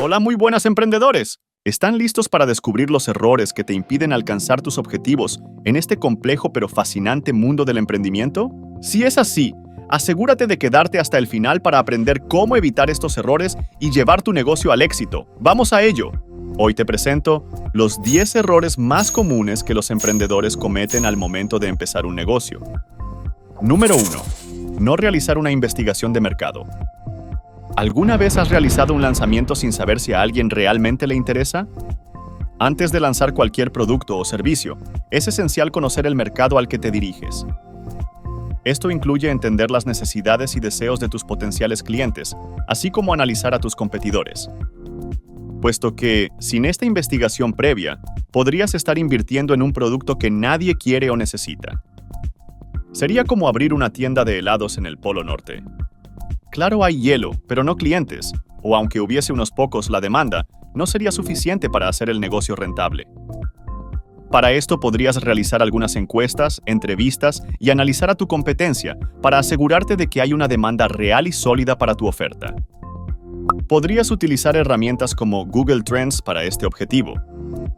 Hola, muy buenas emprendedores. ¿Están listos para descubrir los errores que te impiden alcanzar tus objetivos en este complejo pero fascinante mundo del emprendimiento? Si es así, asegúrate de quedarte hasta el final para aprender cómo evitar estos errores y llevar tu negocio al éxito. ¡Vamos a ello! Hoy te presento los 10 errores más comunes que los emprendedores cometen al momento de empezar un negocio. Número 1. No realizar una investigación de mercado. ¿Alguna vez has realizado un lanzamiento sin saber si a alguien realmente le interesa? Antes de lanzar cualquier producto o servicio, es esencial conocer el mercado al que te diriges. Esto incluye entender las necesidades y deseos de tus potenciales clientes, así como analizar a tus competidores. Puesto que, sin esta investigación previa, podrías estar invirtiendo en un producto que nadie quiere o necesita. Sería como abrir una tienda de helados en el Polo Norte. Claro, hay hielo, pero no clientes, o aunque hubiese unos pocos, la demanda no sería suficiente para hacer el negocio rentable. Para esto podrías realizar algunas encuestas, entrevistas y analizar a tu competencia para asegurarte de que hay una demanda real y sólida para tu oferta. Podrías utilizar herramientas como Google Trends para este objetivo,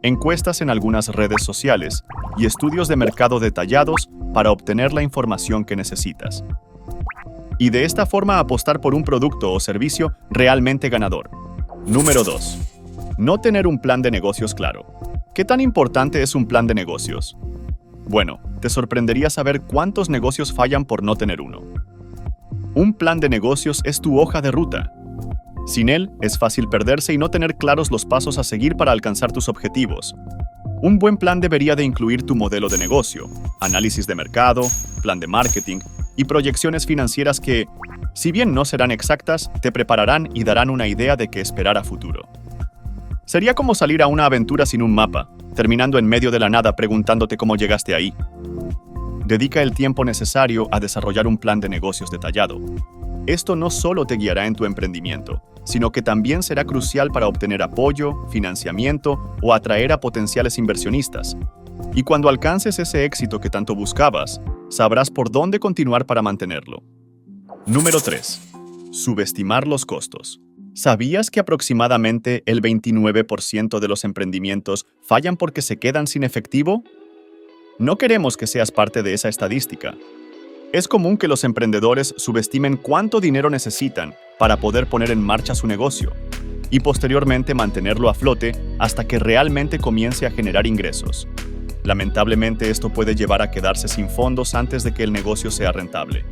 encuestas en algunas redes sociales y estudios de mercado detallados para obtener la información que necesitas. Y de esta forma apostar por un producto o servicio realmente ganador. Número 2. No tener un plan de negocios claro. ¿Qué tan importante es un plan de negocios? Bueno, te sorprendería saber cuántos negocios fallan por no tener uno. Un plan de negocios es tu hoja de ruta. Sin él, es fácil perderse y no tener claros los pasos a seguir para alcanzar tus objetivos. Un buen plan debería de incluir tu modelo de negocio, análisis de mercado, plan de marketing y proyecciones financieras que, si bien no serán exactas, te prepararán y darán una idea de qué esperar a futuro. Sería como salir a una aventura sin un mapa, terminando en medio de la nada preguntándote cómo llegaste ahí. Dedica el tiempo necesario a desarrollar un plan de negocios detallado. Esto no solo te guiará en tu emprendimiento, sino que también será crucial para obtener apoyo, financiamiento o atraer a potenciales inversionistas. Y cuando alcances ese éxito que tanto buscabas, sabrás por dónde continuar para mantenerlo. Número 3. Subestimar los costos. ¿Sabías que aproximadamente el 29% de los emprendimientos fallan porque se quedan sin efectivo? No queremos que seas parte de esa estadística. Es común que los emprendedores subestimen cuánto dinero necesitan para poder poner en marcha su negocio y posteriormente mantenerlo a flote hasta que realmente comience a generar ingresos. Lamentablemente, esto puede llevar a quedarse sin fondos antes de que el negocio sea rentable.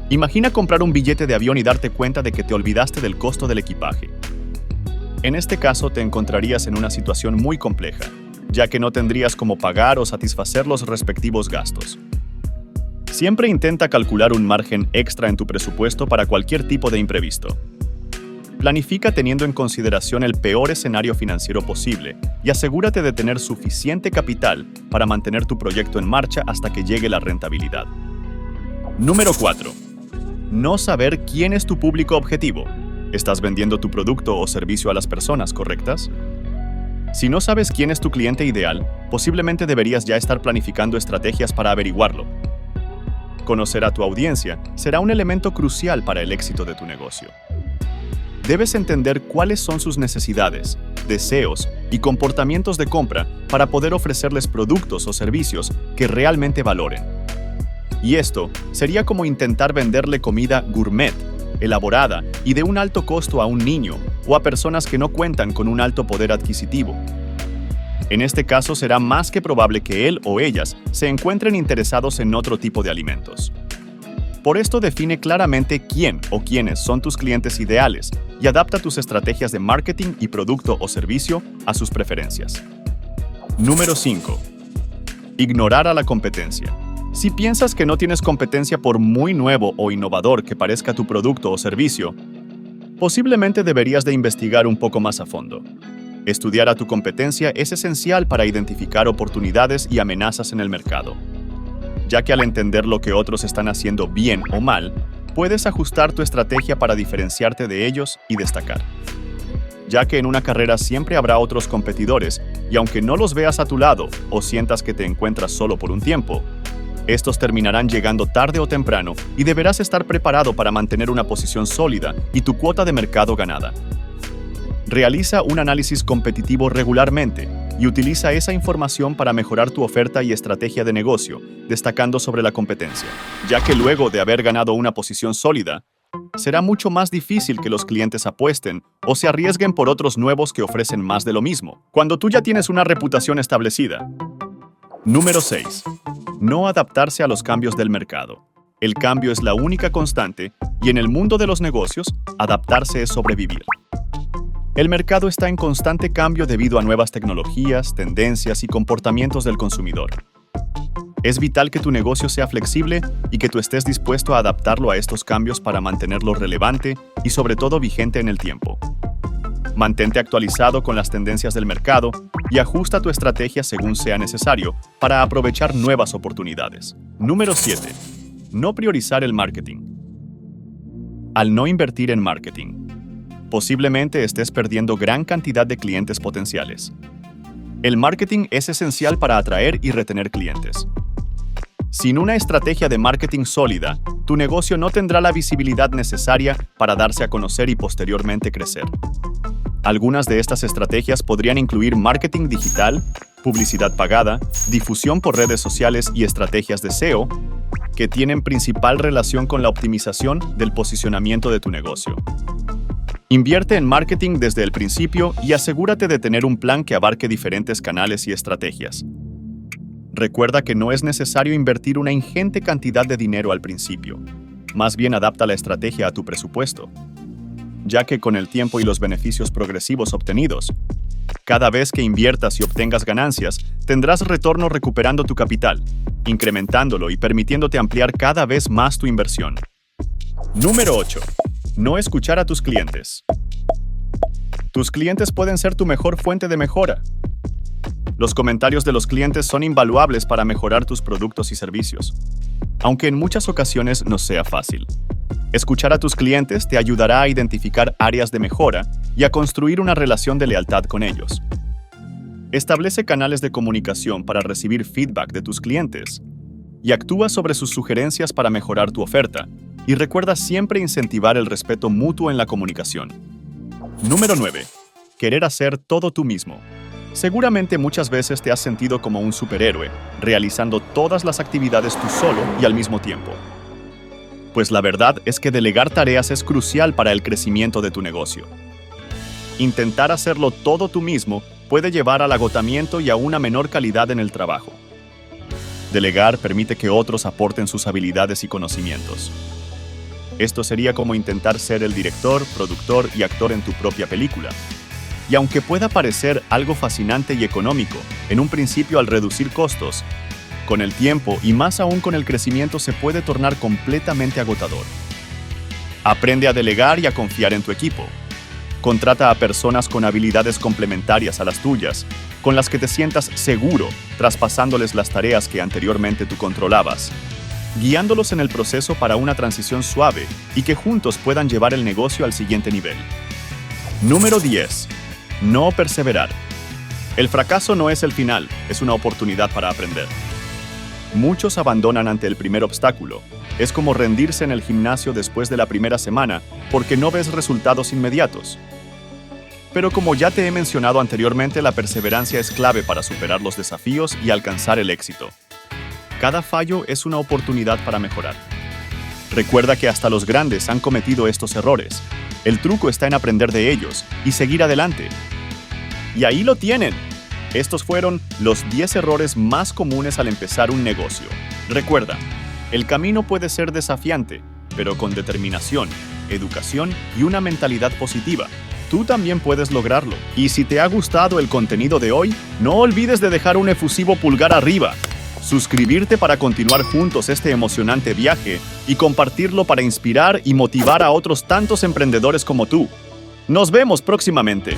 Imagina comprar un billete de avión y darte cuenta de que te olvidaste del costo del equipaje. En este caso, te encontrarías en una situación muy compleja, ya que no tendrías cómo pagar o satisfacer los respectivos gastos. Siempre intenta calcular un margen extra en tu presupuesto para cualquier tipo de imprevisto. Planifica teniendo en consideración el peor escenario financiero posible y asegúrate de tener suficiente capital para mantener tu proyecto en marcha hasta que llegue la rentabilidad. Número 4. No saber quién es tu público objetivo. ¿Estás vendiendo tu producto o servicio a las personas correctas? Si no sabes quién es tu cliente ideal, posiblemente deberías ya estar planificando estrategias para averiguarlo. Conocer a tu audiencia será un elemento crucial para el éxito de tu negocio. Debes entender cuáles son sus necesidades, deseos y comportamientos de compra para poder ofrecerles productos o servicios que realmente valoren. Y esto sería como intentar venderle comida gourmet, elaborada y de un alto costo a un niño o a personas que no cuentan con un alto poder adquisitivo. En este caso será más que probable que él o ellas se encuentren interesados en otro tipo de alimentos. Por esto define claramente quién o quiénes son tus clientes ideales y adapta tus estrategias de marketing y producto o servicio a sus preferencias. Número 5. Ignorar a la competencia. Si piensas que no tienes competencia por muy nuevo o innovador que parezca tu producto o servicio, posiblemente deberías de investigar un poco más a fondo. Estudiar a tu competencia es esencial para identificar oportunidades y amenazas en el mercado, ya que al entender lo que otros están haciendo bien o mal, puedes ajustar tu estrategia para diferenciarte de ellos y destacar. Ya que en una carrera siempre habrá otros competidores, y aunque no los veas a tu lado o sientas que te encuentras solo por un tiempo, estos terminarán llegando tarde o temprano y deberás estar preparado para mantener una posición sólida y tu cuota de mercado ganada. Realiza un análisis competitivo regularmente y utiliza esa información para mejorar tu oferta y estrategia de negocio, destacando sobre la competencia, ya que luego de haber ganado una posición sólida, será mucho más difícil que los clientes apuesten o se arriesguen por otros nuevos que ofrecen más de lo mismo, cuando tú ya tienes una reputación establecida. Número 6. No adaptarse a los cambios del mercado. El cambio es la única constante y en el mundo de los negocios, adaptarse es sobrevivir. El mercado está en constante cambio debido a nuevas tecnologías, tendencias y comportamientos del consumidor. Es vital que tu negocio sea flexible y que tú estés dispuesto a adaptarlo a estos cambios para mantenerlo relevante y sobre todo vigente en el tiempo. Mantente actualizado con las tendencias del mercado y ajusta tu estrategia según sea necesario para aprovechar nuevas oportunidades. Número 7. No priorizar el marketing. Al no invertir en marketing, posiblemente estés perdiendo gran cantidad de clientes potenciales. El marketing es esencial para atraer y retener clientes. Sin una estrategia de marketing sólida, tu negocio no tendrá la visibilidad necesaria para darse a conocer y posteriormente crecer. Algunas de estas estrategias podrían incluir marketing digital, publicidad pagada, difusión por redes sociales y estrategias de SEO, que tienen principal relación con la optimización del posicionamiento de tu negocio. Invierte en marketing desde el principio y asegúrate de tener un plan que abarque diferentes canales y estrategias. Recuerda que no es necesario invertir una ingente cantidad de dinero al principio. Más bien adapta la estrategia a tu presupuesto, ya que con el tiempo y los beneficios progresivos obtenidos, cada vez que inviertas y obtengas ganancias, tendrás retorno recuperando tu capital, incrementándolo y permitiéndote ampliar cada vez más tu inversión. Número 8. No escuchar a tus clientes. Tus clientes pueden ser tu mejor fuente de mejora. Los comentarios de los clientes son invaluables para mejorar tus productos y servicios, aunque en muchas ocasiones no sea fácil. Escuchar a tus clientes te ayudará a identificar áreas de mejora y a construir una relación de lealtad con ellos. Establece canales de comunicación para recibir feedback de tus clientes y actúa sobre sus sugerencias para mejorar tu oferta. Y recuerda siempre incentivar el respeto mutuo en la comunicación. Número 9. Querer hacer todo tú mismo. Seguramente muchas veces te has sentido como un superhéroe, realizando todas las actividades tú solo y al mismo tiempo. Pues la verdad es que delegar tareas es crucial para el crecimiento de tu negocio. Intentar hacerlo todo tú mismo puede llevar al agotamiento y a una menor calidad en el trabajo. Delegar permite que otros aporten sus habilidades y conocimientos. Esto sería como intentar ser el director, productor y actor en tu propia película. Y aunque pueda parecer algo fascinante y económico, en un principio al reducir costos, con el tiempo y más aún con el crecimiento se puede tornar completamente agotador. Aprende a delegar y a confiar en tu equipo. Contrata a personas con habilidades complementarias a las tuyas, con las que te sientas seguro, traspasándoles las tareas que anteriormente tú controlabas, guiándolos en el proceso para una transición suave y que juntos puedan llevar el negocio al siguiente nivel. Número 10. No perseverar. El fracaso no es el final, es una oportunidad para aprender. Muchos abandonan ante el primer obstáculo. Es como rendirse en el gimnasio después de la primera semana porque no ves resultados inmediatos. Pero como ya te he mencionado anteriormente, la perseverancia es clave para superar los desafíos y alcanzar el éxito. Cada fallo es una oportunidad para mejorar. Recuerda que hasta los grandes han cometido estos errores. El truco está en aprender de ellos y seguir adelante. Y ahí lo tienen. Estos fueron los 10 errores más comunes al empezar un negocio. Recuerda, el camino puede ser desafiante, pero con determinación, educación y una mentalidad positiva, tú también puedes lograrlo. Y si te ha gustado el contenido de hoy, no olvides de dejar un efusivo pulgar arriba, suscribirte para continuar juntos este emocionante viaje y compartirlo para inspirar y motivar a otros tantos emprendedores como tú. Nos vemos próximamente.